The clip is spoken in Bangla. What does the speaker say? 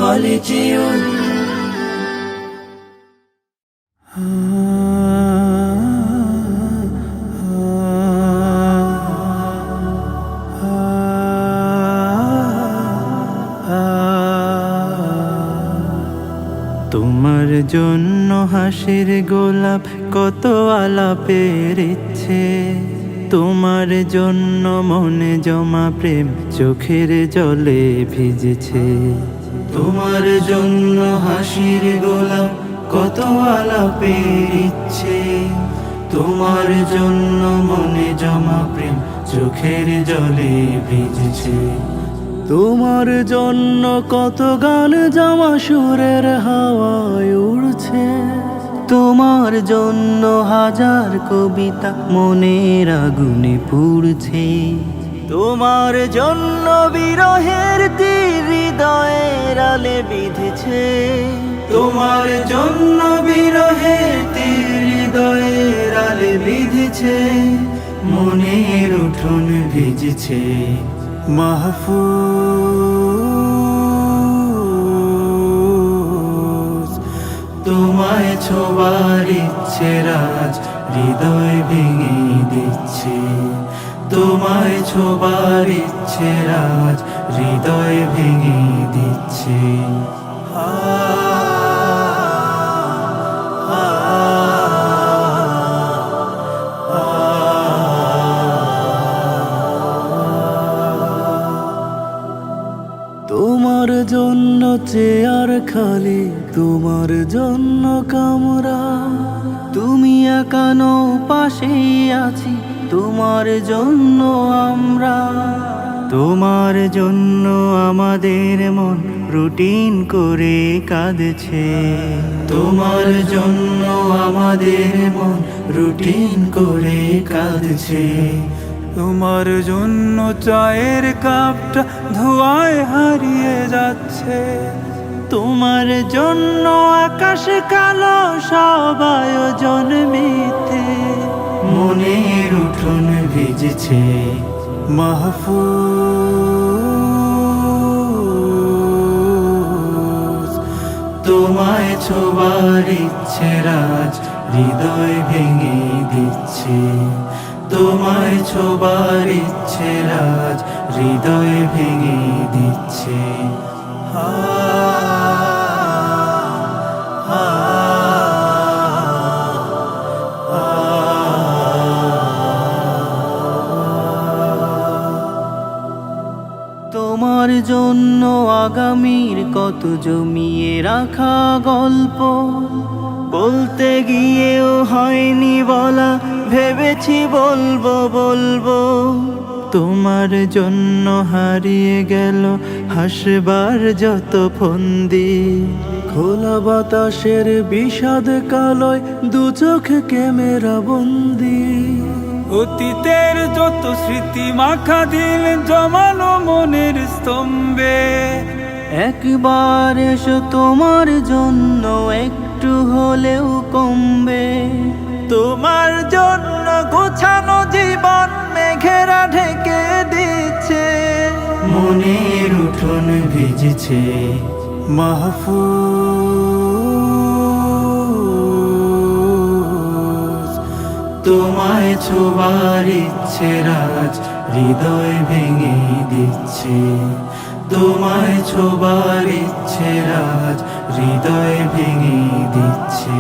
কলেজিয়ন। তোমার জন্য হাসির গোলাপ কত আলাপের ইচ্ছে, তোমার জন্য মনে জমা প্রেম চোখের জলে ভিজেছে। তোমার জন্য হাসির গোলাপ কত আলাপের ইচ্ছে, তোমার জন্য মনে জমা প্রেম চোখের জলে ভিজেছে। তোমার জন্য কত গান জমা সুরের হাওয়ায় উড়ছে, তোমার জন্য হাজার কবিতা মনের আগুনে পুড়ছে। তোমার জন্য বিরহের তীর হৃদয়ের আলে বিঁধেছে, তোমার জন্য বিরহের তীর হৃদয়ের আলে বিঁধেছে, মনের উঠোন ভিজেছে। মাহফুজ তোমায় ছোবার ইচ্ছে রাজ হৃদয় ভেঙে দিচ্ছে, তোমায় ছোবার ইচ্ছে রাজ হৃদয় ভেঙে দিচ্ছে। তোমার জন্য চেয়ার খালি, তোমার জন্য কামরা, তুমি একানো পাশেই আছি, তোমার জন্য আমরা। তোমার জন্য আমাদের মন রুটিন করে কাঁদছে, তোমার জন্য আমাদের মন রুটিন করে কাঁদছে। তোমার জন্য চায়ের কাপটা ধোঁয়ায় হারিয়ে যাচ্ছে, তোমার জন্য আকাশ কালো সব আয়োজন মিথ্যে, মনের উঠোন ভিজেছে। মাহফুজ তোমায় ছোবার ইচ্ছে রাজ হৃদয় ভেঙে দিচ্ছে, তোমায় ছোবার ইচ্ছে রাজ হৃদয় ভেঙে দিচ্ছে। তোমার জন্য আগামীর কত জমিয়ে রাখা গল্প, বলতে গিয়েও হয়নি বলা, ভেবেছি বলবো বলবো। তোমার জন্য হারিয়ে গেল হাসবার যত ফন্দি, খোলা বাতাসের বিষাদ কালয় দু চোখ ক্যামেরা বন্দি। অতীতের যত স্মৃতি মাখা দিল জমানো মনের স্তম্ভে, একবার এসো তোমার জন্য একটু হলেও কমবে। তোমার জন্য গোছানো জীবন মেঘেরা ঢেকে দিচ্ছে, মনের উঠোন ভিজেছে। মাহফুজ তোমায় ছোবার ইচ্ছে রাজ হৃদয় ভেঙে দিচ্ছে, তোমায় ছোবার ইচ্ছে রাজ হৃদয় ভেঙে দিচ্ছে।